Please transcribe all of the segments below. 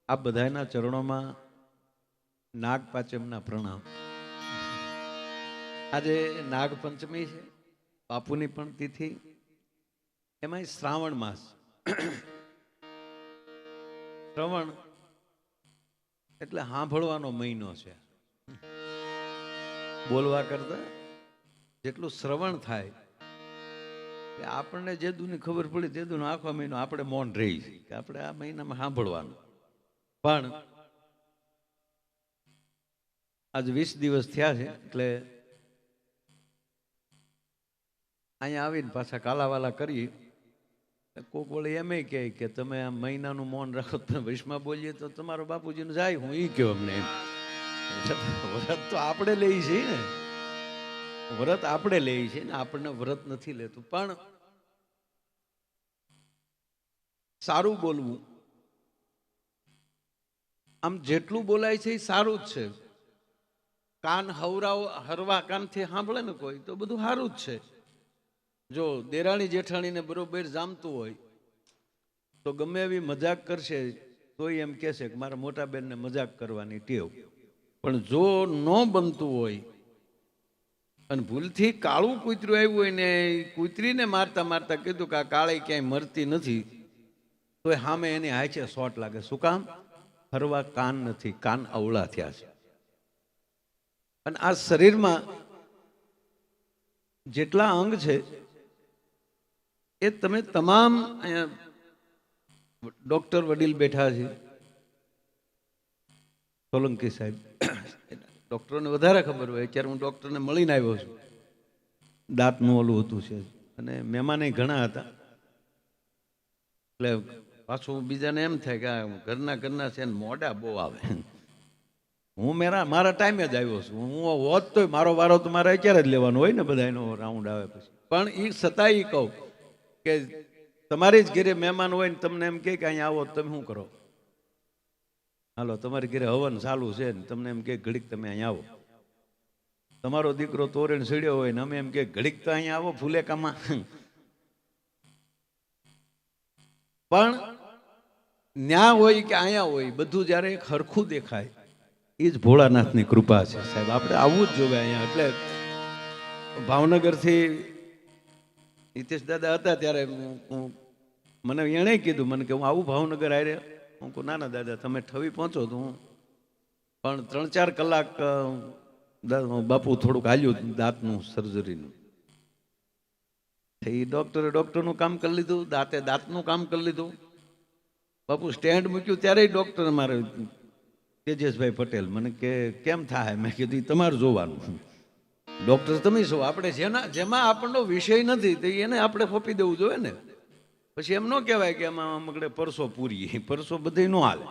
આ બધાના ચરણોમાં નાગ પાંચમના પ્રણામ. આજે નાગ પંચમી છે, બાપુની પણ તિથિ, એમાં શ્રાવણ માસ. શ્રવણ એટલે સાંભળવાનો મહિનો છે. બોલવા કરતા જેટલું શ્રવણ થાય આપણને જે દુની ખબર પડી તે દુનો આખો મહિનો આપણે મૌન રહી કે આપણે આ મહિનામાં સાંભળવાનું. પણ આજ 20 દિવસ થયા છે એટલે અહીંયા આવીને પાછા કાલાવાલા કરી. કોક વળે એમ કહે કે તમે આ મહિનાનું મૌન રાખો, તમે વિષમાં બોલીએ તો તમારો બાપુજીનું જાય, હું એ કહ્યું અમને એમ. વ્રત તો આપણે લઈએ છીએ ને, વ્રત આપણે લઈએ છીએ ને, આપણને વ્રત નથી લેતું. પણ સારું બોલવું, આમ જેટલું બોલાય છે એ સારું જ છે. કાન હરવા કાનથી સાંભળે ને કોઈ તો બધું સારું જ છે. જો દેરાણી જેઠાણીને બરોબર જામતું હોય તો ગમે એવી મજાક કરશે તોય એમ કહેશે કે મારા મોટા બેનને મજાક કરવાની ટેવ. પણ જો ન બનતું હોય અને ભૂલથી કાળું કૂતરું આવ્યું હોય ને કૂતરીને મારતા મારતા કીધું કે આ કાળી ક્યાંય મરતી નથી, તો સામે એની હાચે શોટ લાગે. શું કામ? ફરવા કાન નથી, કાન અવળા થયા છે. અને આ શરીરમાં જેટલા અંગ છે એ તમે તમામ, અહીંયા ડોક્ટર વડીલ બેઠા છે, સોલંકી સાહેબ, ડોક્ટરોને વધારે ખબર હોય. અત્યારે હું ડોક્ટરને મળીને આવ્યો છું, દાંતનું ઓલું હતું છે, અને મહેમાને ઘણા હતા. એટલે પાછું બીજાને એમ થાય કે ઘરના છે ને મોઢા બહુ આવે. હું મારા ટાઈમે જ આવ્યો છું. હું હોત તો મારો વારો તો મારે અત્યારે જ લેવાનો હોય ને, બધા એનો રાઉન્ડ આવે પછી. પણ એ છતાંય કહું કે તમારી જ ઘરે મહેમાન હોય ને તમને એમ કે અહીંયા આવો, તમે શું કરો? હાલો, તમારી ઘરે હવન ચાલુ છે ને તમને એમ કે ઘડીક તમે અહીંયા આવો. તમારો દીકરો તોરણ સીડ્યો હોય ને અમે એમ કે ઘડીક તો અહીંયા આવો ફુલેકામાં. પણ ન્યા હોય કે અહીંયા હોય, બધું જ્યારે એક હરખું દેખાય એ જ ભોળાનાથની કૃપા છે સાહેબ. આપણે આવવું જ જોવે અહીંયા. એટલે ભાવનગરથી હિતેશ દાદા હતા ત્યારે મને એણે કીધું મને કે હું આવું ભાવનગર આરે. હું કહું ના દાદા, તમે ઠવી પહોંચો તો હું. પણ 3-4 કલાક બાપુ થોડુંક હાલ્યું દાંતનું સર્જરીનું. એ ડોક્ટરનું કામ કરી લીધું, દાંતનું કામ કરી લીધું. બાપુ સ્ટેન્ડ મૂક્યું ત્યારે ડોક્ટર મારે તેજસભાઈ પટેલ મને કે કેમ થાય? મેં કીધું તમારે જોવાનું. ડોક્ટર તમે શું, આપણે જેમાં આપણનો વિષય નથી તો એને આપણે ફોપી દેવું જોઈએ ને. પછી એમ ન કહેવાય કે એમાં મગડે પરસો પૂરી, પરસો બધી ન હાલે.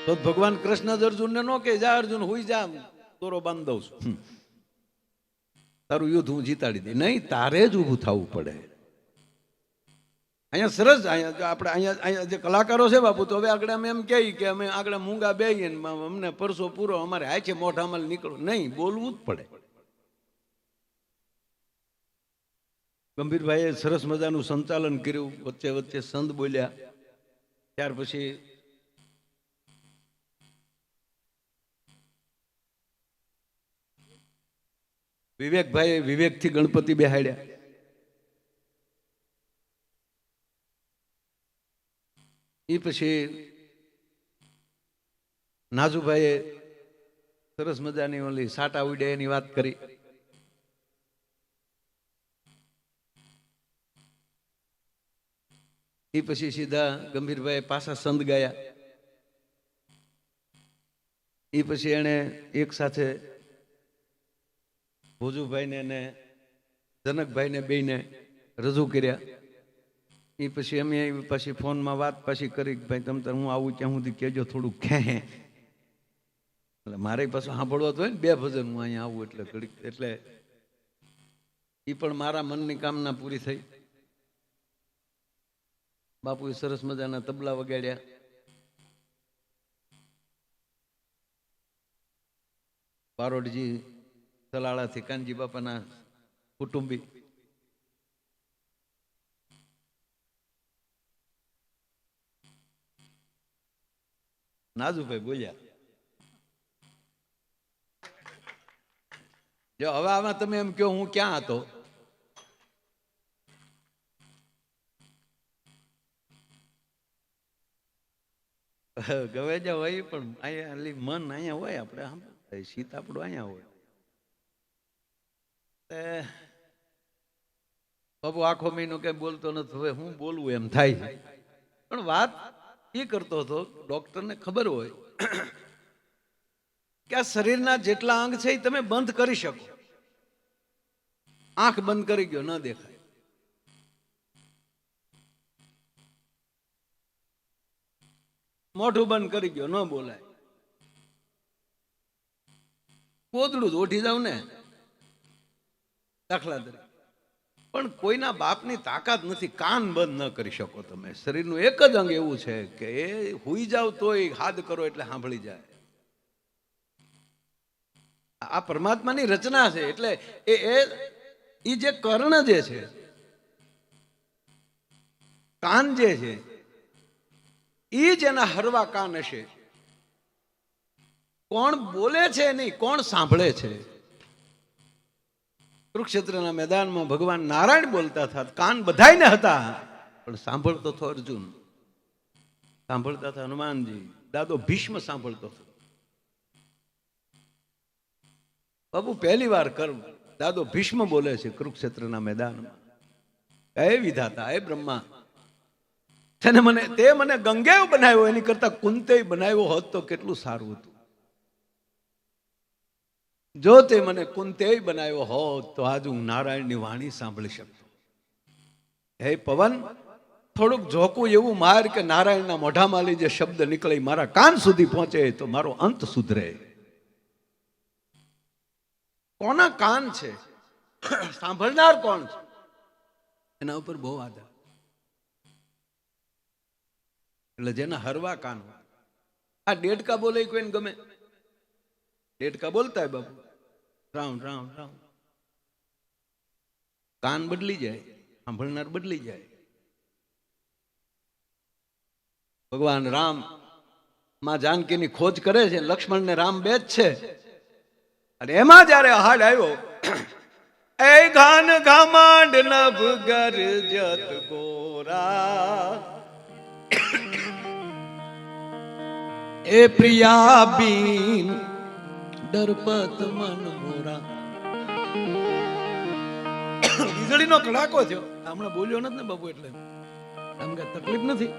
તો ભગવાન કૃષ્ણ જ અર્જુનને ન કહે જા અર્જુન હુઈ જા, તોરો બાંધ દઉં છું, તારું યુદ્ધ હું જીતાડી દઈ. નહીં, તારે જ ઊભું થવું પડે. અહીંયા સરસ, આપણે અહીંયા જે કલાકારો છે બાપુ, તો હવે આગળ અમે એમ કહીએ કે અમે આગળ મૂંગા બેહીએ ને અમને પરસો પૂરો, અમારે હાચે મોઢામાં નીકળો નહીં, બોલવું જ પડે. ગંભીરભાઈએ સરસ મજાનું સંચાલન કર્યું, વચ્ચે વચ્ચે સંત બોલ્યા. ત્યાર પછી વિવેકભાઈએ વિવેકથી ગણપતિ બેહાડ્યા. એ પછી નાજુભાઈએ સરસ મજાની ઓલી સાટા ઉડ્યા એની વાત કરી. એ પછી સીધા ગંભીરભાઈ પાછા સંત ગાયા. એ પછી એને એક સાથે ભોજુભાઈને અને જનકભાઈને બેયને રજૂ કર્યા. એ પછી અમે પછી ફોનમાં વાત પાછી કરી કે ભાઈ તમે હું આવું ત્યાં સુધી કહેજો થોડુંક ખે. એટલે મારે પાછું સાંભળવા તો હોય ને 2 ભજન હું અહીંયા આવું એટલે ઘડીક. એટલે એ પણ મારા મનની કામના પૂરી થઈ. બાપુએ સરસ મજાના તબલા વગાડ્યા. બારોડજી સલાળાથી કાનજી બાપાના કુટુંબી. નાજુભાઈ બોલ્યા. જો હવે આમાં તમે એમ કહો હું ક્યાં હતો? ગવેજા હોય પણ અહીંયા મન અહીંયા હોય, આપણે શીત આપણું અહીંયા હોય. બાપુ આખો મહિનો કઈ બોલતો નથી, હવે હું બોલવું એમ થાય છે. પણ વાત એ કરતો હતો, ડોક્ટરને ખબર હોય કે આ શરીરના જેટલા અંગ છે એ તમે બંધ કરી શકો. આંખ બંધ કરી ગયો, ન દેખાય. મોઢું બંધ કરી ગયો, ન બોલાય. કોદડું જ ઓઠી જાવ ને, દાખલા તરીકે. પણ કોઈના બાપની તાકાત નથી, કાન બંધ ન કરી શકો તમે. શરીરનું એક જ અંગ એવું છે કે એ હુઈ જાવ તોય હાથ કરો એટલે સાંભળી જાય. આ પરમાત્માની રચના છે. એટલે એ જે કર્ણ જે છે, કાન જે છે, એ જ એના હરવા કાન હશે. કોણ બોલે છે નહીં, કોણ સાંભળે છે. કુરુક્ષેત્રના મેદાનમાં ભગવાન નારાયણ બોલતા હતા, કાન બધાયને હતા, પણ સાંભળતો હતો અર્જુન, સાંભળતા હતા હનુમાનજી, દાદો ભીષ્મ સાંભળતો હતો. બાબુ પહેલી વાર દાદો ભીષ્મ બોલે છે કુરુક્ષેત્રના મેદાનમાં, હે વિધાતા, હે બ્રહ્મા, તે મને ગંગેય બનાવ્યો, એની કરતા કુંતેય બનાવ્યો હોત તો કેટલું સારું હતું. જો તે મને કુંતેય બનાવ્યો હોત તો આજ હું નારાયણની વાણી સાંભળી શકતો. હે પવન, થોડુંક ઝોકું એવું માર કે નારાયણના મોઢામાંથી જે શબ્દ નીકળે મારા કાન સુધી પહોંચે તો મારો અંત સુધરે. કોના કાન છે, સાંભળનાર કોણ છે, એના ઉપર બહુ આધાર. એટલે જેના હરવા કાન હોય. આ ડેડકા બોલે કોઈને ગમે? ડેડકા બોલતા હોય બાપુ, રામ રામ રામ, કાન બદલી જાય, સાંભળનાર બદલી જાય. ભગવાન રામ માં જાનકીની ખોજ કરે છે, લક્ષ્મણ ને રામ બે જ છે. અને એમાં જયારે હાડ આવ્યો, એ ઘાન ઘામાંડ નભ ગરજત ગોરા, એ પ્રિયા બીન ડરપત મન મોરા. વીજળીનો કડાકો થયો. હમણાં બોલ્યો નથી ને બાબુ, એટલે આમ કઈ તકલીફ નથી.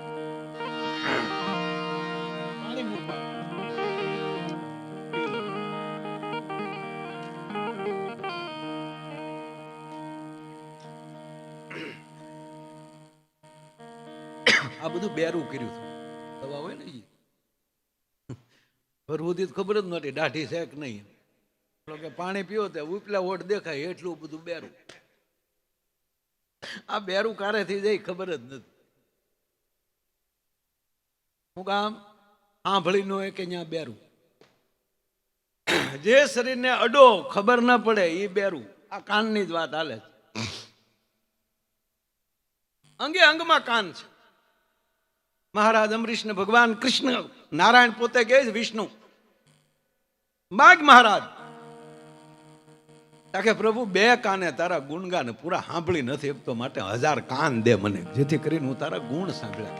આ બધું બેરું કર્યું હતું. દવા હોય ને ભરવુંથી ખબર જ નહોતી દાઢી છે કે નહીં. કે પાણી પીવો તે ઉપલા ઓટ દેખાય એટલું બધું બેરું. આ બેરું કારેથી જાય ખબર જ નથી. હું કામ સાંભળી ન હોય કે ત્યાં બેરું. જે શરીરને અડો ખબર ના પડે એ બેરું. આ કાનની જ વાત હાલે છે. અંગે અંગમાં કાન છે. મહારાજ અમરીશ ને ભગવાન કૃષ્ણ નારાયણ પોતે કહે છે વિષ્ણુ માગ મહારાજ, તાકે પ્રભુ બે કાને તારા ગુણગાન પૂરા સાંભળી નથી શકતો, માટે 1000 કાન દે મને, જેથી કરીને હું તારા ગુણ સાંભળ્યા.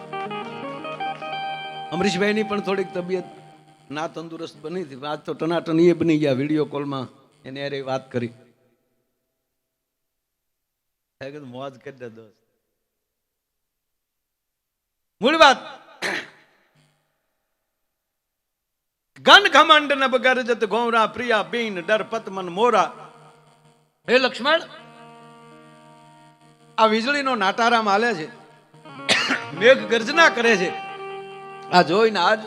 અમરીશભાઈ ની પણ થોડીક તબિયત ના તંદુરસ્ત બની હતી. આજ તો ટનાટન એ બની ગયા. વિડીયો કોલમાં એને યારે વાત કરી, મોજ કરી દે દોસ્ત. મૂળ વાત, ઘન ઘમંડ ન બગરજત ગોરા, પ્રિયા બીન ડરપત મન મોરા. હે લક્ષ્મણ, આ વીજળીનો નાટારામ હાલે છે, મેઘ ગર્જના કરે છે. આ જોઈને આજ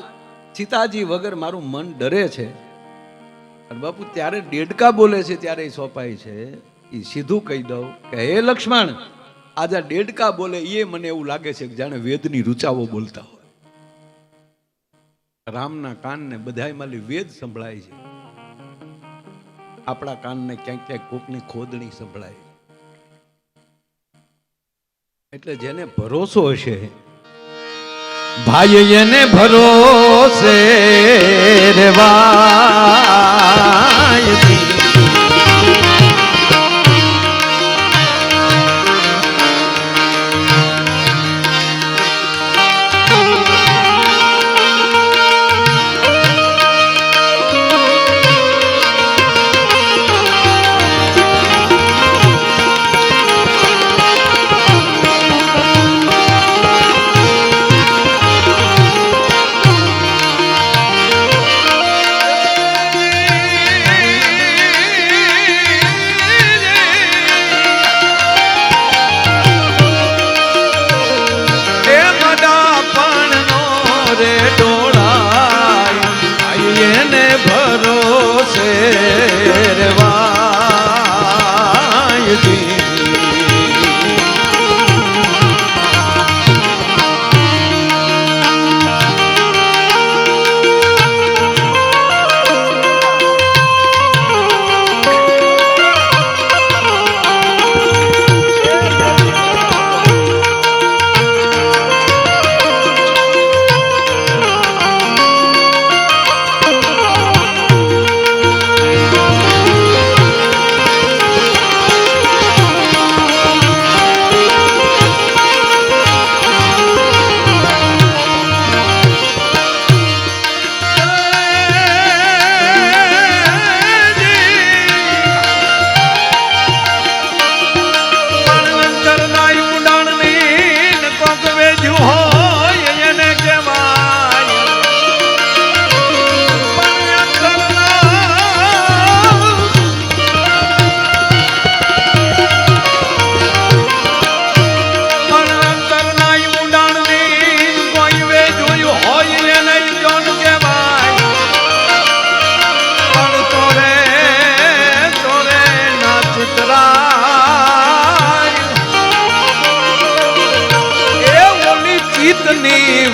સીતાજી વગર મારું મન ડરે છે. અને બાપુ ત્યારે ડેડકા બોલે છે ત્યારે એ સોંપાય છે. એ સીધું કહી દઉં કે હે લક્ષ્મણ, આજે ડેડકા બોલે એ મને એવું લાગે છે કે જાણે વેદની રૂચાઓ બોલતા હોય. રામના કાનને બધાયમાંથી વેદ સંભળાય છે, આપણા કાનને ક્યાંક ક્યાંક કોકની ખોદણી સંભળાય. એટલે જેને ભરોસો હશે ભાઈ એને ભરોસે રેવાય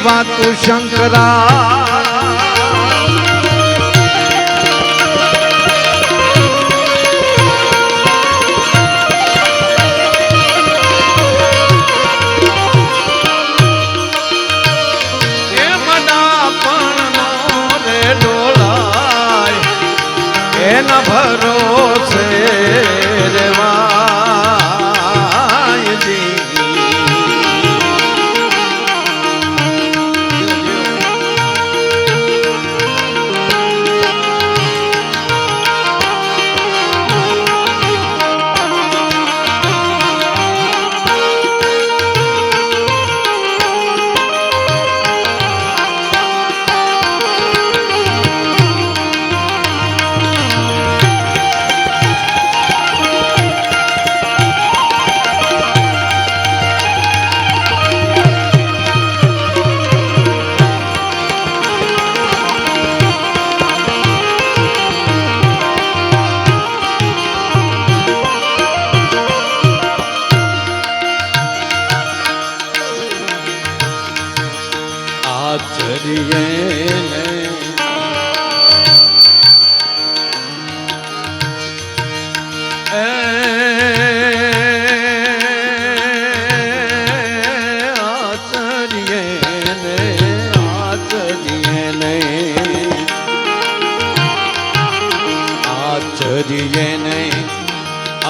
વાતુ શંકરા એ મના પણ રે ડોલાય એના ભરોસે રેવાય જી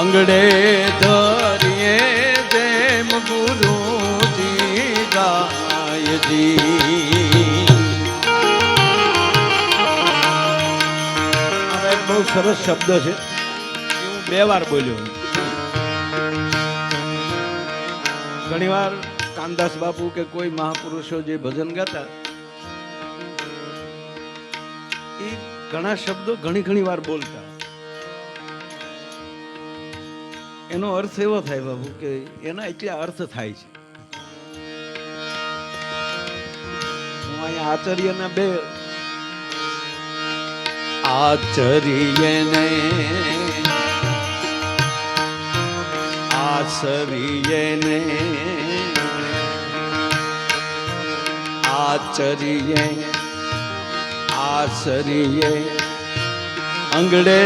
અંગડે ધરીએ જેમ ગુરુજી ગાયજી. બહુ સરસ શબ્દ છે, હું 2 વાર બોલ્યો. ઘણી વાર કાનદાસ બાપુ કે કોઈ મહાપુરુષો જે ભજન ગાતા એ ઘણા શબ્દો ઘણી વાર બોલતા. એનો અર્થ એવો થાય બાબુ કે એના એટલા અર્થ થાય છે. હું અહીંયા આચાર્યના 2 આચર્યને આસરીયને આચર્ય આસરીએ અંગડે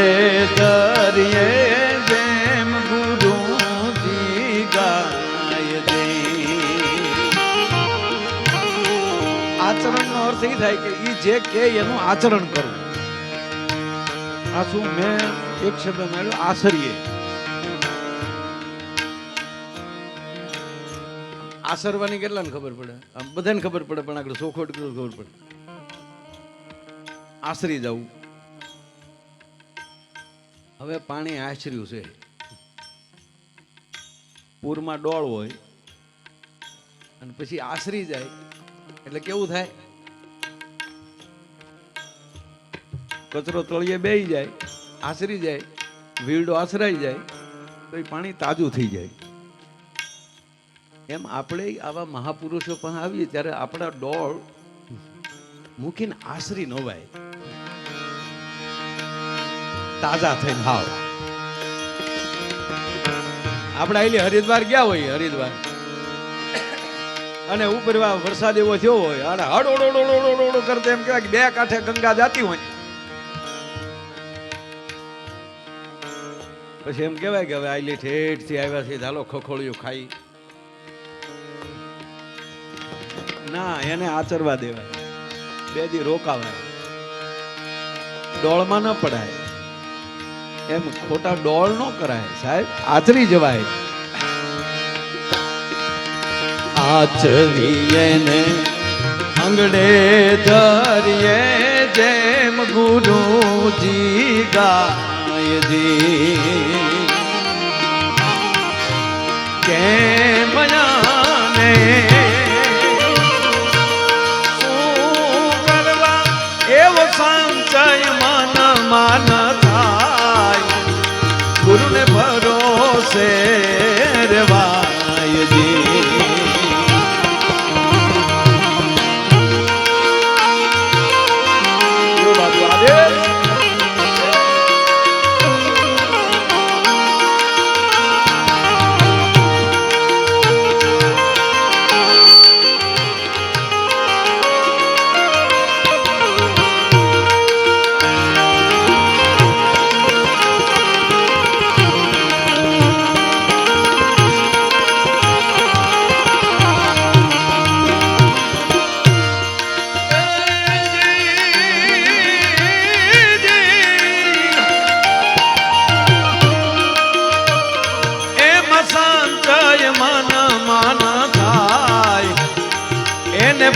ધરીએ જેમ ગુરુજી ગાય દે. આચરણનો અર્થ એ થાય કે એ જે કે એનું આચરણ કરવું. આ શું મેં એક શબ્દ માર્યો, આસરીએ. આસરવાની કેટલાને ખબર પડે? આમ બધાને ખબર પડે, પણ આગળ સોખોટ ખબર પડે. આશરી જવું. હવે પાણી આશર્યું છે, પૂરમાં ડોળ હોય અને પછી આશરી જાય એટલે કેવું થાય? કચરો તળિયે બેહી જાય, આશરી જાય, વીરડો આશરાઈ જાય તો એ પાણી તાજું થઈ જાય. એમ આપણે આવા મહાપુરુષો પણ આવીએ ત્યારે આપણા ડોળ મૂકીને આશરી નવાય, તાજા થઈને હાવ. આપણે આટલી હરિદ્વાર ગયા હોય, હરિદ્વાર અને ઉપર વરસાદ એવો થયો હોય અને હડોડોડોડોડોડો કરતા એમ કહેવાય કે બે કાંઠે ગંગા જાતી હોય, પછી એમ કહેવાય કે હવે આટલી ઠેઠ થી આવ્યા છે, ચાલો ખખોળિયું ખાઈ. ના, એને આચરવા દેવાય, બે દી રોકાવાય, ડોળમાં ન પડાય. એમ ખોટા ડોળ ન કરાય સાહેબ, આચરી જવાય. આચરીએ ને અંગડે ધરીએ જેમ ગુરુજી ગાયજી, કેમ જાને શું કરવા એવો સંચય મન માન થાય, ગુરુને ભરોસે રેવાયજી.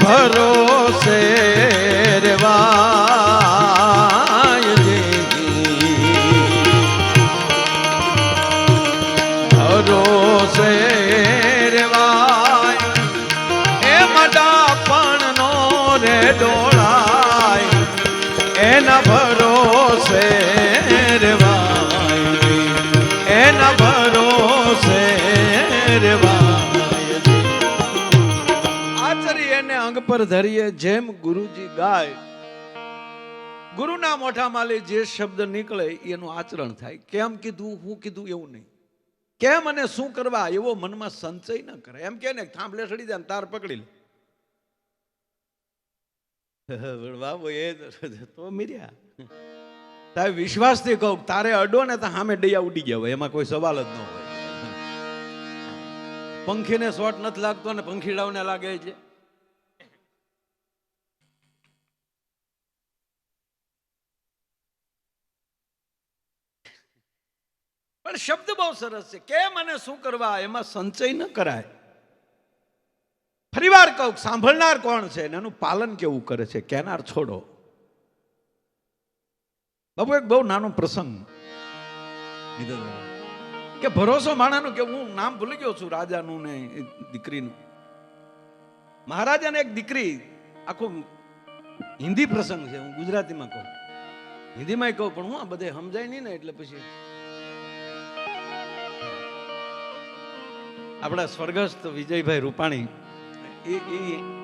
ભરોસે રેવાય, ભરોસે રેવાય. એ મડાપણ નો રે ડોળાય, એના ભરોસે રેવાય, એના ભરોસે રેવાય. અંગ પર ધરીએ જેમ ગુરુજી ગાય. ગુરુના મોઢામાં લે જે શબ્દ નીકળે એનું આચરણ થાય. કેમ કીધું, હું કીધું એવું નહીં. કેમ અને શું કરવા એવો મનમાં સંચય ન કરે. એમ કે ને થાંભલે ચડી જાય તાર પકડી લે બાબુ, એ તો મીર્યા તારે વિશ્વાસથી કહું, તારે અડો ને તો સામે ડૈયા ઉડી ગયા હોય, એમાં કોઈ સવાલ જ ન હોય. પંખીને શોટ નથી લાગતો ને પંખીડાઓને લાગે છે. પણ શબ્દ બહુ સરસ છે, કેમ અને શું કરવા એમાં સંચય ન કરાય. ફરી વાર કહું, સાંભળનાર કોણ છે એનું પાલન કેવું કરે છે, કહેનાર છોડો. બાબુ એક બહુ નાનો પ્રસંગ કે ભરોસો માણાનું, કે હું નામ ભૂલી ગયો છું રાજાનું ને દીકરીનું. મહારાજાને એક દીકરી, આખું હિન્દી પ્રસંગ છે, હું ગુજરાતીમાં કહું, હિન્દીમાં કહું, પણ હું આ બધે સમજાય નહીં ને એટલે પછી આપણા સ્વર્ગસ્થ વિજયભાઈ રૂપાણી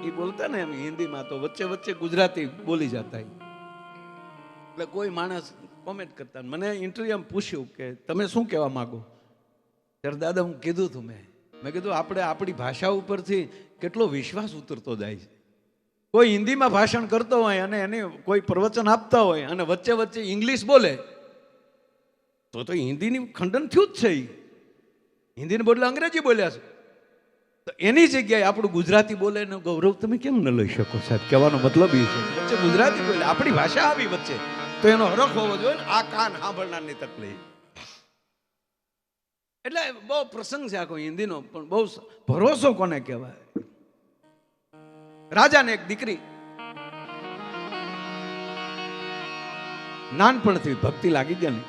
એ બોલતા ને એમ હિન્દીમાં, તો વચ્ચે વચ્ચે ગુજરાતી બોલી જતા. એટલે કોઈ માણસ કોમેન્ટ કરતા, મને ઇન્ટરવ્યુમાં પૂછ્યું કે તમે શું કહેવા માંગો? ત્યારે દાદા હું કીધું તું, મેં કીધું આપણે આપણી ભાષા ઉપરથી કેટલો વિશ્વાસ ઉતરતો જાય છે. કોઈ હિન્દીમાં ભાષણ કરતો હોય અને એને કોઈ પ્રવચન આપતા હોય અને વચ્ચે વચ્ચે ઇંગ્લિશ બોલે તો હિન્દીની ખંડન થયું જ છે. હિન્દીને બદલે અંગ્રેજી બોલ્યા છે. તો એની જગ્યાએ આપણું ગુજરાતી બોલે એનો ગૌરવ તમે કેમ ન લઈ શકો સાહેબ? કહેવાનો મતલબ એ છે વચ્ચે ગુજરાતી બોલે, આપણી ભાષા આવી વચ્ચે, તો એનો હરખ હોવો જોઈએ ને. આ કાન સાંભળનારની તકલીફ. એટલે બહુ પ્રસંગ છે આખો હિન્દીનો, પણ બહુ ભરોસો કોને કહેવાય? રાજાને એક દીકરી નાનપણથી ભક્તિ લાગી ગયા ને,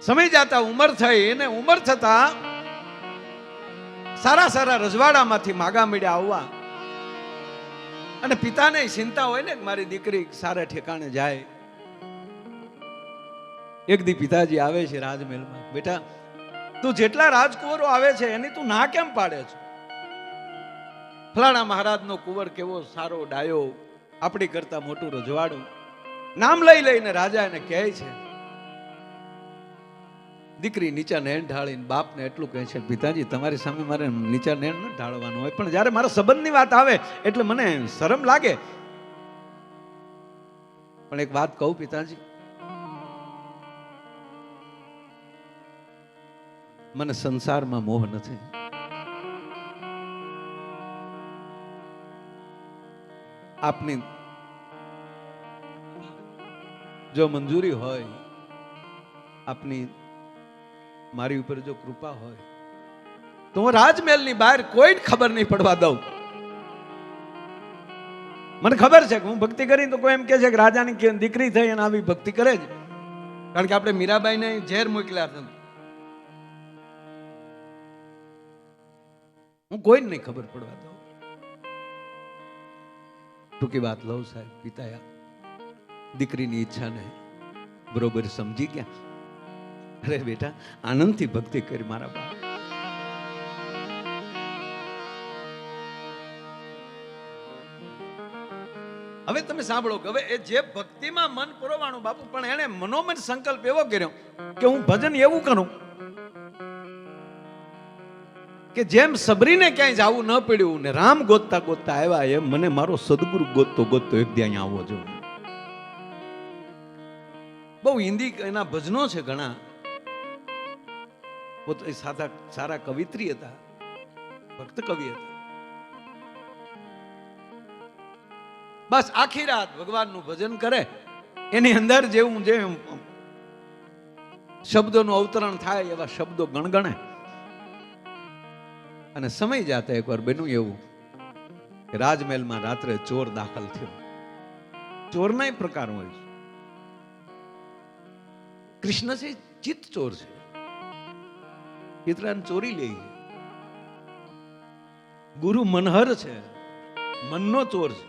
સમય જતા ઉંમર થઈ, એને ઉંમર થતા સારા સારા રજવાડામાંથી માગા મીડ્યા આવવા, અને પિતાને ચિંતા હોય ને કે મારી દીકરી સારા ઠેકાણે જાય. એક દી પિતાજી આવે છે રાજમહેલમાં. બેટા, તું જેટલા રાજકુંવરો આવે છે એની તું ના કેમ પાડે છે? ફલાણા મહારાજનો કુંવર કેવો સારો ડાયો, આપણી કરતા મોટું રજવાડું. નામ લઈ લઈને રાજા એને કહે છે. દીકરી નીચા નેણ ઢાળીને બાપને એટલું કહે છે, પિતાજી તમારી સામે મારે નીચા નેણ ન ઢાળવાનું હોય, પણ જ્યારે મારા સંબંધની વાત આવે એટલે મને શરમ લાગે. પણ એક વાત કહું પિતાજી, મને સંસારમાં મોહ નથી. આપની જો મંજૂરી હોય, આપની મારી ઉપર જો કૃપા હોય, તો હું રાજમહેલની બહાર કોઈ ખબર નહીં પડવા દઉં. મને ખબર છે કે હું ભક્તિ કરી તો કોઈ એમ કે છે કે રાજાની દીકરી થઈ અને આવી ભક્તિ કરે છે, કારણ કે આપણે મીરાબાઈને ઝેર મોકલ્યા હતા. હું કોઈ નહીં ખબર પડવા દઉં. ટૂંકી વાત લઉં સાહેબ, પિતા દીકરીની ઈચ્છાને બરોબર સમજી ગયા. અરે બેટા, આનંદથી ભક્તિ કરી મારા બાપ. હવે તમે સાંભળો કે હવે એ જે ભક્તિમાં મન પુરવાનું બાપુ, પણ એને મનોમન સંકલ્પ એવો કર્યો કે હું ભજન એવું કરું કે જેમ સબરીને ક્યાંય જવું ન પડ્યું ને રામ ગોતતા ગોતતા આવ્યા, એમ મને મારો સદગુરુ ગોતતો ગોતતો એક દી અહીંયા આવવો જોઈએ. બહુ હિન્દી એના ભજનો છે ઘણા. પોતે સારા કવિત્રી હતા, ભક્ત કવિ હતા. બસ આખી રાત ભગવાનનું ભજન કરે, એની અંદર જેવું જે શબ્દોનું અવતરણ થાય એવા શબ્દો ગણગણે. અને સમય જાતા એકવાર બન્યું એવું કે રાજમહેલમાં રાત્રે ચોર દાખલ થયો. ચોરના પ્રકાર હોય છે. કૃષ્ણ છે ચિત્ત ચોર છે, પિતરાને ચોરી લે. ગુરુ મનહર છે, મનનો ચોર છે.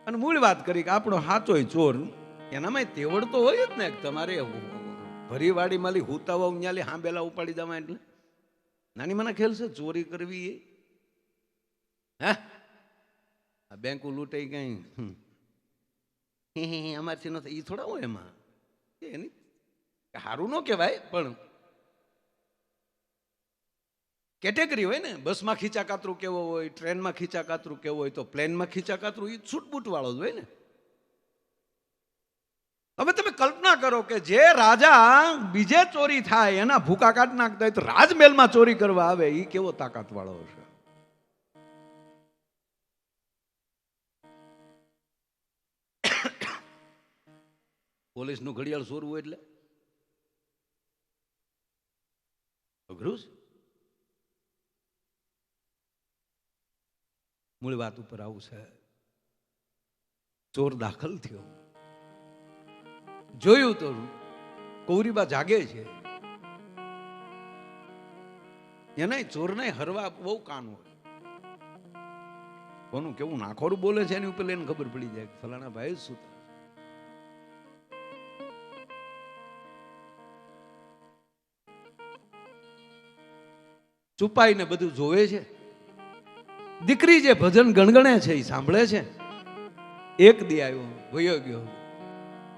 અને મૂળ વાત કરી કે આપણો હાચોય ચોર, એનામાં તેવડ તો હોય જ ને. તમારે ભરી વાડી માલી હુતાવા ન્યાલી હાંબેલા ઉપાડી દવા, એટલે નાની મને ખ્યાલ છે ચોરી કરવી એ હે બેંક લૂંટાઈ કઈ અમારથી નથી, એ થોડા હોય એમાં. એની સારું ન કહેવાય, પણ કેટેગરી હોય ને. બસમાં ખીચા કાતરું કેવો હોય, ટ્રેનમાં ખીચા કાતરું કેવો હોય, તો પ્લેનમાં ખીચા કાતરું એ છૂટબૂટ વાળો જ હોય ને. હવે તમે કલ્પના કરો કે જે રાજા બીજે ચોરી થાય એના ભૂકા કાઢ નાખતા હોય, તો રાજમહેલમાં ચોરી કરવા આવે, એ કેવો તાકાત વાળો હશે. પોલીસનું ઘડિયાળ ચોરવું એટલે અઘરું છે. મૂળ વાત ઉપર આવું છે. ચોર દાખલ થયો, જોયું તો કૌરીબા જાગે છે. એના ચોરને હરવા બહુ કાન હોય. કોનું કેવું નાખોરું બોલે છે એની ઉપર લઈને ખબર પડી જાય ફલાણા ભાઈ શું. છુપાઈને બધું જોવે છે. દીકરી જે ભજન ગણગણે છે એ સાંભળે છે. એક દી આવ્યો, વયો ગયો,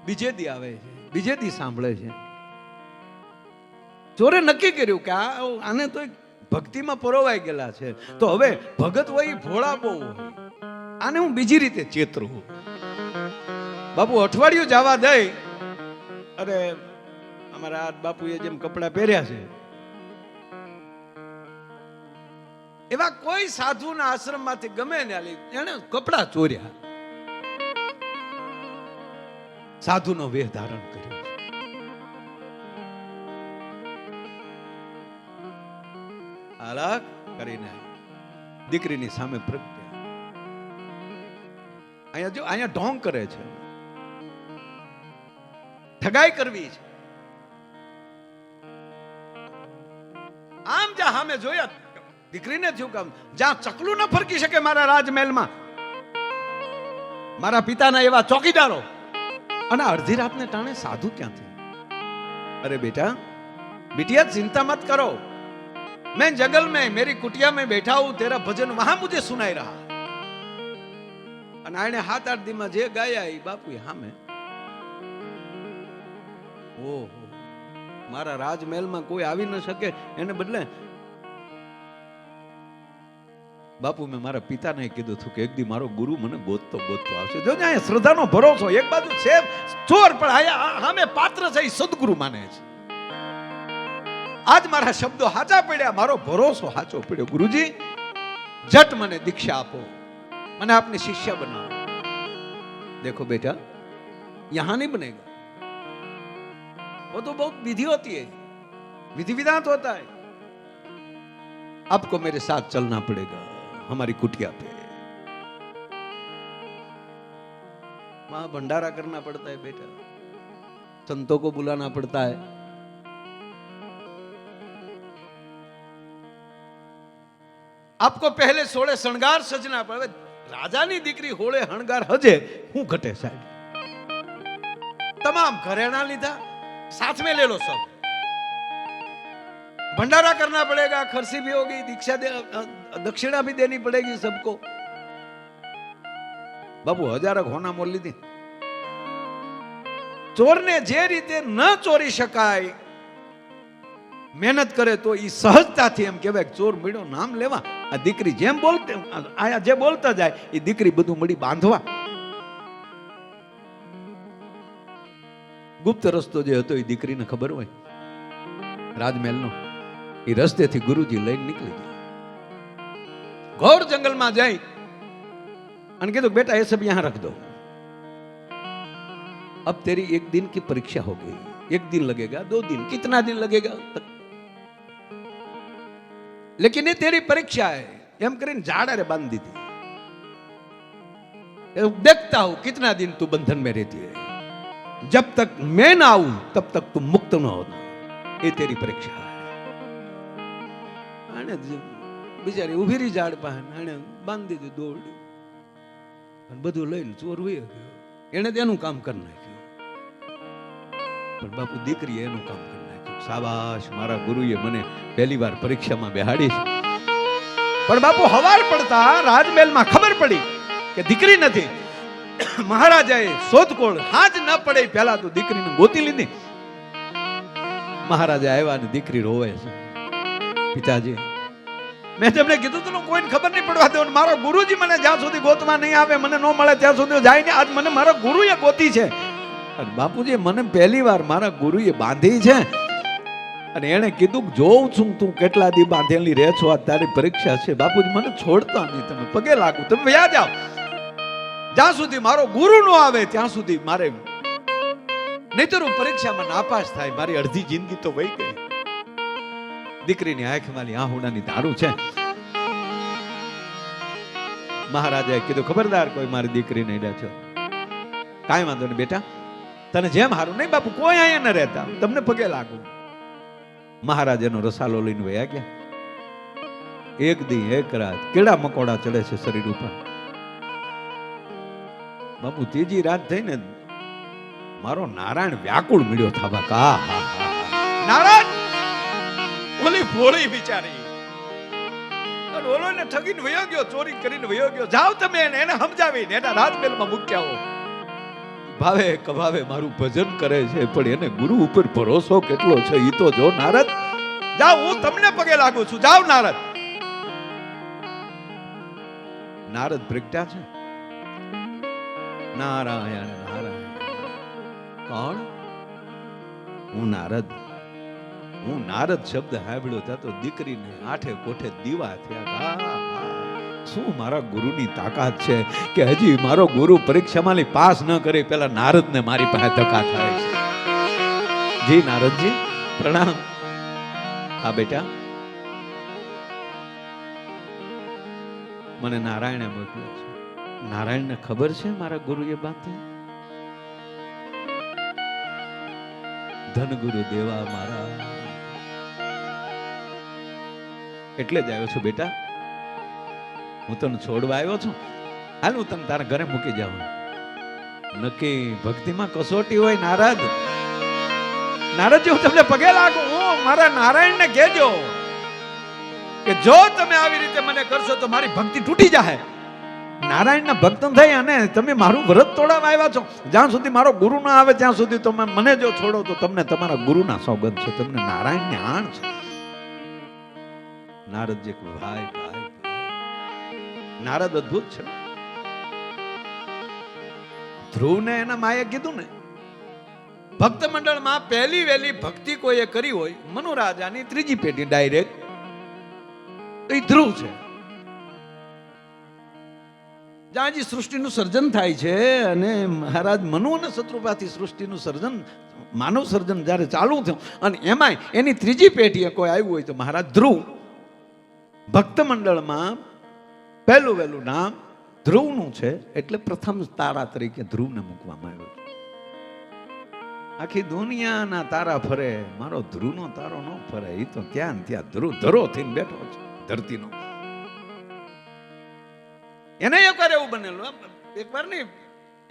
બીજે દી આવે છે, બીજે દી સાંભળે છે. ચોરે નક્કી કર્યું કે આને તો ભક્તિમાં પરોવાઈ ગયેલા છે, તો હવે ભગત હોય ભોળા બહુ હોય, આને હું બીજી રીતે ચેતરું. બાપુ અઠવાડિયું જવા દઈ અરે અમારા આ બાપુએ જેમ કપડા પહેર્યા છે એવા કોઈ સાધુના આશ્રમમાંથી ગમે ને એને કપડા ચોર્યા, સાધુનો વેહ ધારણ કર્યો. અલગ કરીને દીકરીની સામે પ્રગટ્યા. અહીંયા જો અહીંયા ઢોંગ કરે છે, ઠગાઈ કરવી છે. આમ જ્યાં સામે જોયા દીકરીને થયું કામ, જ્યાં ચકલું ન ફરકી શકે મારા રાજમહેલમાં, મારા પિતાના એવા ચોકીદારો, અને અડધી રાતને ટાણે સાધુ ક્યાંથી? अरे बेटा बिटिया चिंता मत करो, मैं जंगल में मेरी कुटिया में बैठा हूं, तेरा भजन वहां मुझे सुनाई रहा. અને આને 7-8 દી માં જે ગાયા એ બાપુ સામે, ઓહો મારા રાજમહેલમાં કોઈ આવી ન શકે એને બદલે બાપુ મેં મારા પિતાને કીધું હતું કે એક દી મારો ગુરુ મને ગોતતો ગોતતો આવશે. જો ને અહીંયા શ્રદ્ધાનો ભરોસો, એક બાજુ છે ચોર પણ આયા સામે પાત્ર છે સદગુરુ માને છે. આજ મારા શબ્દો સાચા પડ્યા, મારો ભરોસો સાચો પડ્યો. ગુરુજી જટ મને દીક્ષા આપો, મને આપने शिष्य बनाओ. देखो बेटा यहां नहीं बनेगा, वो तो बहुत विधि होती है, विधि विधान होता है. आपको मेरे साथ चलना पड़ेगा हमारी कुटिया पे. वहां भंडारा करना पड़ता है बेटा, संतों को बुलाना पड़ता है. आपको पहले सोड़े श्रृंगार सजना पड़े. રાજાની દીકરી હોળે હણગાર હજે હું ઘટે સાહેબ. તમામ ઘરેણા લીધા, साथ में ले लो सब, भंडारा करना पड़ेगा, खर्ची भी होगी, दक्षिणा भी देनी पड़ेगी सबको. बाबू 1000 होना मोल लीधी. ચોર ને જે રીતે ન ચોરી શકાય, મહેનત કરે તો એ સહજતાથી એમ કહેવાય ચોર મળ્યો નામ લેવા. આ દીકરી જેમ બોલતે આયા જે બોલતા જાય એ દીકરી બધું મળી બાંધવા. ગુપ્ત રસ્તો જે હતો એ દીકરીને ખબર હોય રાજમહેલનો, એ રસ્તેથી ગુરુજી લઈને નીકળી ગયા. ઘોર જંગલમાં જઈ અને કીધું બેટા ये सब यहां रख दो, अब तेरी 1 दिन की परीक्षा हो गई. 1 दिन लगेगा, 2 दिन, कितना दिन लगेगा, लेकिन ये तेरी परीक्षा है. एम કરીને झाड़ा रे बांध दी थी. देखता हूं कितना दिन तू बंधन में रहती है, जब तक मैं ना आऊं तब तक तू मुक्त न होना, ये तेरी परीक्षा है. आने बिचारी उभी रही झाड़ પાસે, આને બાંધી દીધું દોરડું અને બધું લઈને ચોર વયો ગયો. એને તેનું કામ કરી નાખ્યું, પણ બાપુ દીકરીએ એનું કામ કરી નાખ્યું. શાબાશ, મારા ગુરુએ મને પહેલી વાર પરીક્ષામાં બેહાડી છે. પણ બાપુ હવાર પડતા રાજમહેલમાં ખબર પડી કે દીકરી નથી. મહારાજાએ શોધખોળ હાજ ન પડે પહેલા તો દીકરીને ગોતી લીધી. મહારાજા આવ્યા અને દીકરી રોવે છે. પિતાજી મેં તમને કીધું તું કોઈને ખબર નહીં પડવા દો. મારો ગુરુજી મને જ્યાં સુધી ગોતવા નહીં આવે, મને ન મળે ત્યાં સુધી જાય ને. આજ મને મારા ગુરુએ ગોતી છે. અને બાપુજી મને પહેલી વાર મારા ગુરુએ બાંધી છે અને એને કીધું જોઉં છું તું કેટલા દી બાંધેલી રહે છો, આ તારી પરીક્ષા છે. બાપુજી મને છોડતા નહીં, તમે પગે લાગુ, તમે વયા જાઓ. જ્યાં સુધી મારો ગુરુ નો આવે ત્યાં સુધી મારે, નહીતર હું પરીક્ષામાં નાપાસ થાય, મારી અડધી જિંદગી તો વહી ગઈ. દીકરીની આંખમાં આહુડાની ધારું છે. મહારાજાએ કીધું ખબરદાર કોઈ મારી દીકરી નહીં ડે છો. કાંઈ વાંધો નહીં બેટા, તને જેમ હારું. નહીં બાપુ કોઈ અહીંયા ન રહેતા, તમને પગે લાગુ. મહારાજાનો રસાલો લઈને વયા ગયા. 1 દી 1 રાત કેડા મકોડા ચડે છે શરીર ઉપર. બાપુ 3જી રાત થઈને મારો નારાયણ વ્યાકુળ મળ્યો થવા. કા નારાયણ ઓલી ભોળી બિચારી અને ઓલો ને ઠગીને વયો ગયો, ચોરી કરીને વયો ગયો. જાઓ તમે એને સમજાવીને એના રાજમહેલમાં મૂક્યા હો. ભાવે કભાવે મારું ભજન કરે છે, પણ એને ગુરુ ઉપર ભરોસો કેટલો છે એ તો જો. નારદ જાઓ, હું તમને પગે લાગુ છું, જાઓ નારદ. નારદ પ્રગટ્યા છે. નારાયણ નારાયણ. કોણ? હું નારદ શબ્દ સાંભળ્યો ત્યાં તો દીકરીને આઠે કોઠે દીવા થયા. શું મારા ગુરુની તાકાત છે કે હજી મારો ગુરુ પરીક્ષામાં પાસ ન કરે પેલા નારદને મારી પાસે ધક્કા થાય છે. જી નારદજી પ્રણામ. હા બેટા, મને નારાયણે મોકલ્યો છે. નારાયણને ખબર છે મારા ગુરુએ વાત ધન ગુરુ દેવા મારા, એટલે જ આવ્યો છું બેટા. હું તને છોડવા આવ્યો છું. હાલ હું તને તારા ઘરે મૂકી જાઉં. નક્કી ભક્તિમાં કસોટી હોય નારદ. નારદજી હું તમને પગે લાગુ. હું મારા નારાયણને કહેજો કે જો તમે આવી રીતે મને કરશો તો મારી ભક્તિ તૂટી જાય. નારાયણના ભક્ત થઈ અને તમે મારું વ્રત તોડાવવા આવ્યા છો. જ્યાં સુધી મારો ગુરુ ના આવે ત્યાં સુધી તમે મને જો છોડો તો તમને તમારા ગુરુના સોગંદ છે, તમને નારાયણની આણ છે. નારદજી ભાઈ ભાઈ નારદ અદ્ભુત છે. ધ્રુવને એના માએ કીધું ને, ભક્ત મંડળમાં પહેલી વહેલી ભક્તિ કોઈએ કરી હોય મનુ રાજાની ત્રીજી પેઢી ડાયરેક્ટ એ ધ્રુવ છે. જ્યાં જે સૃષ્ટિનું સર્જન થાય છે અને મહારાજ મનુ અને શત્રુપાથી સૃષ્ટિનું સર્જન માનવ સર્જન જ્યારે ચાલુ થયું અને એમાંય એની ત્રીજી પેઢીએ કોઈ આવ્યું હોય તો મહારાજ ધ્રુવ. ભક્ત મંડળમાં પહેલું વહેલું નામ ધ્રુવનું છે એટલે પ્રથમ તારા તરીકે ધ્રુવને મૂકવામાં આવ્યું. આખી દુનિયાના તારા ફરે, મારો ધ્રુવનો તારો ન ફરે. એ તો ત્યાં ધ્રુવ ધરો થઈને બેઠો છે ધરતીનો. એને એકવાર એવું બનેલું, એકવાર નહીં,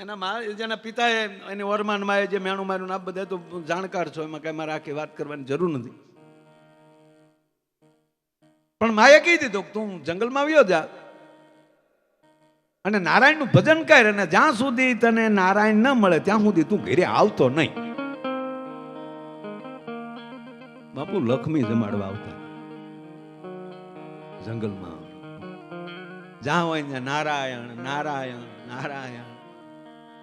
એના જેના પિતાએ એની વરમાન માએ જે મેણું માર્યું આ બધા તો જાણકાર છો, એમાં કઈ મારે આખી વાત કરવાની જરૂર નથી. પણ માએ કહી દીધું તું જંગલમાં આવ્યો જા અને નારાયણનું ભજન કર, અને જ્યાં સુધી તને નારાયણ ન મળે ત્યાં સુધી તું ઘરે આવતો નહીં. બાપુ લક્ષ્મી જમાડવા આવતા જંગલમાં. જ્યાં હોય ને નારાયણ નારાયણ નારાયણ,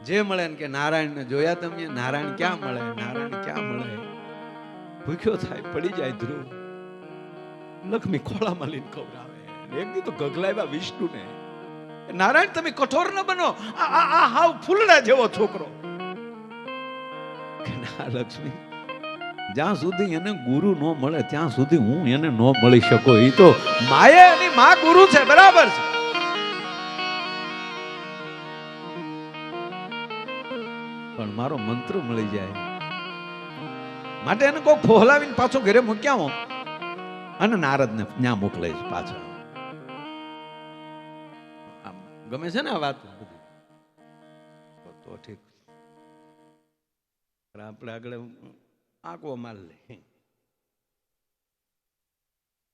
જે મળે ને કે નારાયણને જોયા તમે? નારાયણ ક્યાં મળે? નારાયણ ક્યાં મળે? ભૂખ્યો થાય, પડી જાય ધ્રુવ. લક્ષ્મી ખોળામાં લઈને ખવડાવે. એક દી તો ગગલાવ્યા વિષ્ણુને, નારાયણ તમે કઠોર ન બનો, આ હાવ ફૂલડા જેવો છોકરો. લક્ષ્મી જ્યાં સુધી એને ગુરુ ન મળે ત્યાં સુધી હું એને ન મળી શકો. એ તો માએ એની માં ગુરુ છે, બરાબર છે. પણ મારો મંત્ર મળી જાય માટે એને કોઈ ફોહલાવીને પાછો ઘરે મૂક્યા હો અને નારદને ત્યાં મોકલે છે પાછા. ગમે છે ને આ વાત? તો ઠીક, આપણે આગળ આંકવો માલ લે.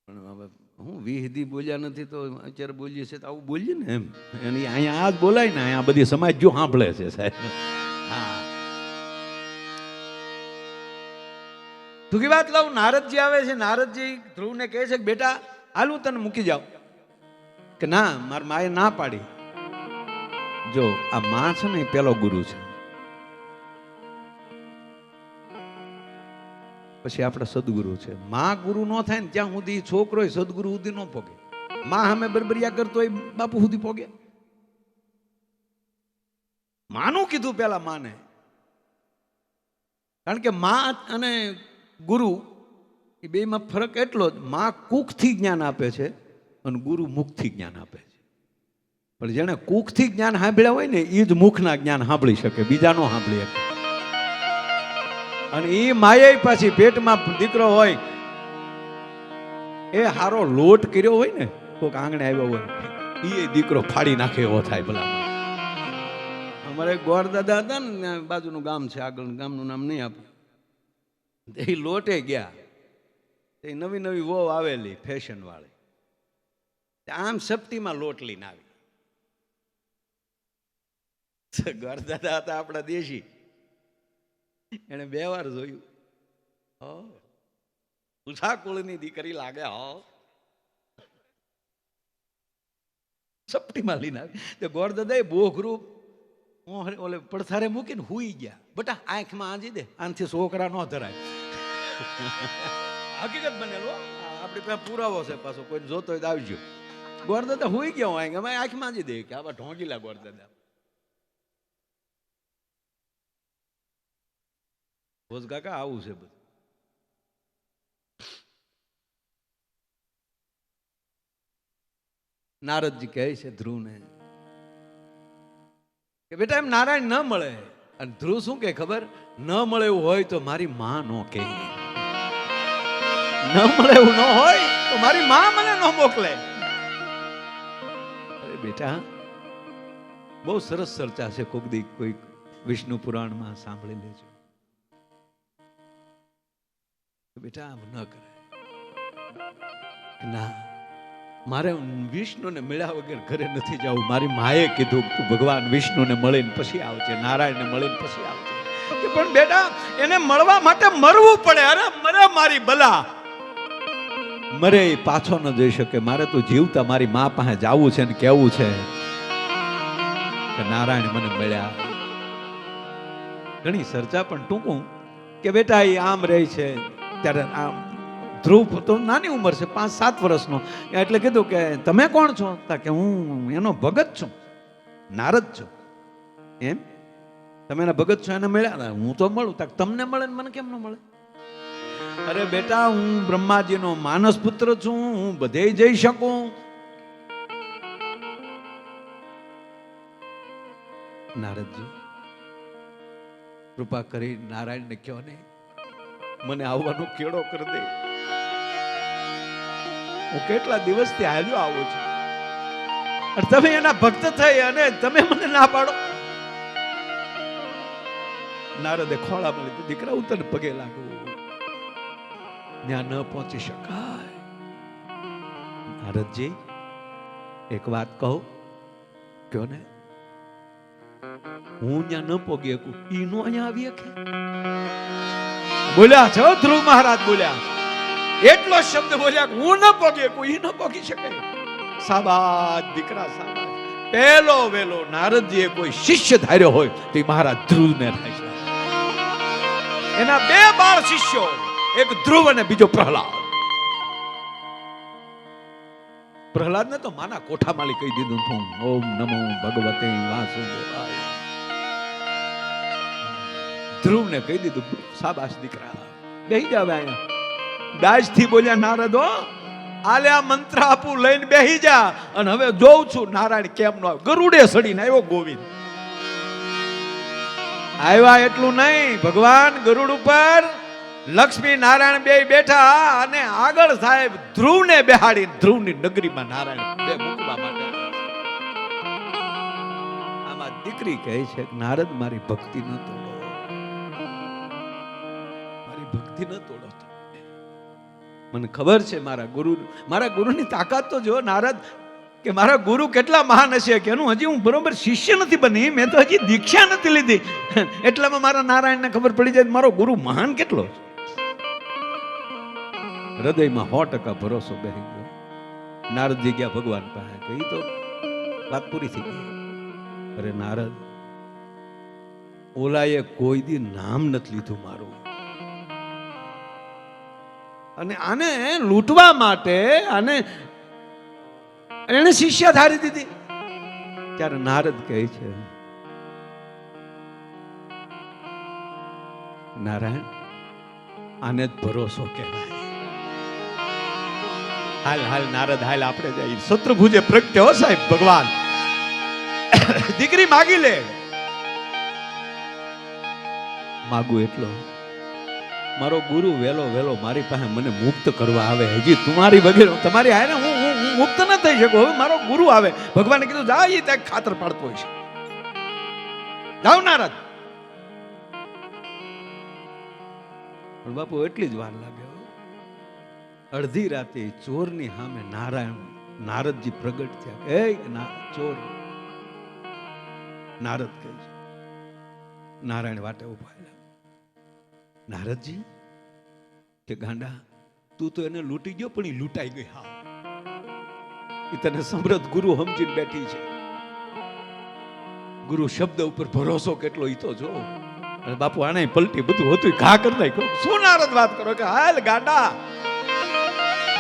પણ હવે હું વિહિદી બોલ્યા નથી તો અત્યારે બોલીએ છે તો આવું બોલીએ ને એમ. એની અહીંયા આ જ બોલાય ને, અહીંયા બધી સમાજ જો સાંભળે છે સાહેબ. હા, ટૂંકી વાત લઉં. નારદજી આવે છે. નારદજી ધ્રુવને કહે છે કે બેટા હાલ હું તને મૂકી જાઉં. કે ના, મારી માએ ના પાડી. જો આ માં છે ને એ પેલો ગુરુ છે, પછી આપણા સદગુરુ છે. માં ગુરુ ન થાય ને ત્યાં સુધી છોકરો સદગુરુ સુધી ન પોગે. માં સામે બરબરિયા કરતો હોય બાપુ સુધી પોગે. માનું કીધું પેલા માને, કારણ કે માં અને ગુરુ એ બેમાં ફરક એટલો જ, માં કુખથી જ્ઞાન આપે છે અને ગુરુ મુખથી જ્ઞાન આપે છે. પણ જેને કુખથી જ્ઞાન સાંભળ્યા હોય ને એ જ મુખના જ્ઞાન સાંભળી શકે, બીજા નો સાંભળી શકે. અને એ માએ પાછી પેટમાં દીકરો હોય એ હારો લોટ કર્યો હોય ને, કોઈક આંગણે આવ્યો હોય એ દીકરો ફાડી નાખે એવો થાય. ભલા અમારે ગોર દાદા હતા ને, બાજુનું ગામ છે, આગળ ગામનું નામ નહીં આપું. એ લોટે ગયા, એ નવી નવી વહુ આવેલી ફેશન વાળી, આમ સપટીમાં લોટ લઈને આવી. ગોર દાદા હતા આપણા દેશી, એને 2 વાર જોયું. ઉષા કુળની દીકરી લાગે. સપટીમાં લઈને આવી. ગોર દાદા એ બોઘરું ઓલે પડથારે મૂકીને હુઈ ગયા. બટા આંખમાં આંજી દે, આનથી છોકરા ન ધરાય. હકીકત બનેલો, આપણી પાસે પુરાવો છે પાછો, કોઈ જોતો હોય તો આવજો. ગોરદાદા હુઈ ગયા હોય, અમે આંખમાં આંજી દે કે આવા ઢોંગીલા ગોરદાદા. ભોજ કાકા આવું છે બધું. નારદજી કહે છે ધ્રુવને કે બેટા એમ નારાયણ ન મળે. અને ધ્રુવ શું કે ખબર, ન મળે એવું હોય તો મારી માં નો કે, ન મળે એવું ન હોય તો મારી માં મને ન મોકલે. અરે બેટા બહુ સરસ ચર્ચા છે, કોક દી કોઈ વિષ્ણુ પુરાણમાં સાંભળી લેજો. બેટા આમ ન કરે. ના, મારે વિષ્ણુને મળ્યા વગર ઘરે નથી જવું. મારી માએ કીધું તું ભગવાન વિષ્ણુને મળીને પછી આવજે, નારાયણને મળીને પછી આવજે. પણ બેટા એને મળવા માટે મરવું પડે. અરે મરે મારી બલા, મરે પાછો ન જઈ શકે. મારે તો જીવતા મારી મા પાસે જવું છે ને કેવું છે કે નારાયણ મને મળ્યા. ઘણી ચર્ચા પણ ટૂંકું કે બેટા એ આમ રહે છે. ત્યારે આમ ધ્રુવ તો નાની ઉંમર છે, 5-7 વર્ષનો. એટલે કીધું કે તમે કોણ છો? કે હું એનો ભગત છું, નારદ છું. એમ તમે એના ભગત છો, એને મળ્યા? હું તો મળું. તમને મળે ને મને કેમ ન મળે? અરે બેટા હું બ્રહ્માજીનો માનસ પુત્ર છું, હું બધે જઈ શકું. નારદજી કૃપા કરી નારાયણને કહો ને મને આવવાનો કેળો કરી દે. હું કેટલા દિવસથી હાલ્યો આવું છું, અને તમે એના ભક્ત થઈ અને તમે મને ના પાડો. નારદે ખોળામાં લીધું, દીકરા હું તને પગે લાગુ, ત્યાં ન પહોંચી શકાય. નારદજી એક વાત કહું, કયો ને. હું ત્યાં ન પોગી શકું, ઈનો અહીંયા આવી શકે? બોલ્યા છો ધ્રુવ મહારાજ, બોલ્યા એટલો શબ્દ બોલ્યા કે હું ન પોગી શકું, ઈ ન પોગી શકે. શાબાશ દીકરા શાબાશ. પહેલો વેલો નારદજીએ કોઈ શિષ્ય ધાર્યો હોય તો એ મહારાજ ધ્રુવને થાય છે. એના 2 બાળ શિષ્યો, એક ધ્રુવ અને બીજો પ્રહલાદ. પ્રહલાદને તો માના કોઠામાલી કહી દીધું હતું, ઓમ નમો ભગવતે વાસુદેવાય. ધ્રુવને કહી દીધું શાબાશ દીકરા, બેહી જાવ અહીંયા. દાજથી બોલ્યા નારદ, આલે આ મંત્ર આપું, લઈને બેહી જા. અને હવે જોઉં છું નારાયણ કેમ નો આવ્યો. ગરુડે સડીને આવ્યો ગોવિંદ. આવ્યા એટલું નહીં, ભગવાન ગરુડ ઉપર લક્ષ્મી નારાયણ બે બેઠા, અને આગળ સાહેબ ધ્રુવને બેહાડી ધ્રુવની નગરીમાં નારાયણ બે મૂકવા માટે. આમાં દીકરી કહે છે નારદ મારી ભક્તિ ન તોડો, મારી ભક્તિ ન તોડો. મને ખબર છે મારા ગુરુની તાકાત તો જો નારદ, કે મારા ગુરુ કેટલા મહાન હશે. કે એનું હજી હું બરોબર શિષ્ય નથી બની, મેં તો હજી દીક્ષા નથી લીધી. એટલામાં મારા નારાયણને ખબર પડી જાય મારો ગુરુ મહાન કેટલો. હૃદયમાં 100% ભરોસો બેસી ગયો. નારદજી ગયા ભગવાન પાસે, કે ઈ તો વાત પૂરી થઈ ગઈ. અરે નારદ, ઓલાએ કોઈ દી નામ નથી લીધું મારું, અને આને લૂંટવા માટે આને એને શિષ્ય ધારી દીધી. ત્યારે નારદ કહે છે નારાયણ આને જ ભરોસો કહેવાય. હાલ હાલ નારદ હાલ, આપણે જઈએ. શત્રુભુજે પ્રગટે હો સાહેબ ભગવાન. દીકરી માગી લે. માગું એટલો, મારો ગુરુ વેલો વેલો મારી પાસે મને મુક્ત કરવા આવે. હજી તમારી વગેરે તમારી હારે હું મુક્ત ન થઈ શકું. હવે મારો ગુરુ આવે. ભગવાને કીધું જા, એ ત્યાં ખાતર પાડતો હોય છે. જાઓ નારદ. પણ બાપુ એટલી જ વાર લાગે. અડધી રાતે ચોરની સામે નારદજી પ્રગટ થયા. એ ચોર. નારદ કહે છે, નારાયણ વાટે ઉભા. નારદજી કે ગાંડા, તું તો એને લૂંટી ગયો, પણ એ લૂંટાઈ ગઈ. હા, એ તને સમૃદ્ધ ગુરુ સમજીને બેઠી છે. ગુરુ શબ્દ ઉપર ભરોસો કેટલો ઈ તો જો. અને બાપુ આને પલટી બધું હતું ઘા કરી નાખ્યો. શું નારદ વાત કરો કે હાલ ગાંડા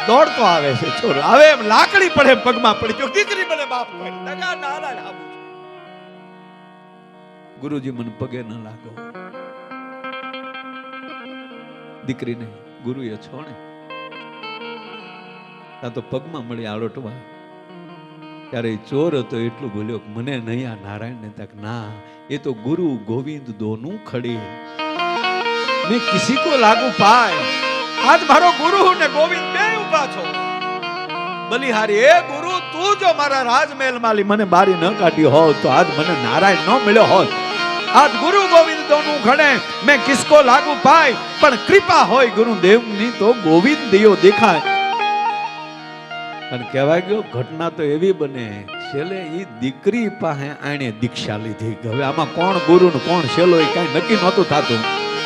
દોડતો આવે છે છોરો આવે એમ લાકડી પડે પગમાં પડી ગયો દીકરી મને બાપ કરી દગા નારાયણ આવું છે. ગુરુજી મને પગે ન લાગો. દીકરીને ગુરુએ છોડે આ તો પગમાં મળી આળોટવા. ત્યારે ચોર હતો એટલું બોલ્યો મને નહીં આ નારાયણ ને તક ના ये तो गुरु गोविंद दोनों खड़े मैं किसी को लागू पाए आज मारो गुरु ने गोविंद बे उभा छो बलिहारी ए गुरु तू जो मारा राजमहल माली मने बारी न काटी हो तो आज मने नारायण न मिलो हो. आज गुरु गोविंद दोनों खड़े मैं किसको लागू पाए पण कृपा होय गुरुदेव नी तो गोविंद दियो दिखाय. અને કહેવાય ગયો ઘટના તો એવી બને છેલ્લે ઈ દીકરી પાસે આણે દીક્ષા લીધી. હવે આમાં કોણ ગુરુ ને કોણ છેલ્લો એ કઈ નક્કી નહોતું થતું.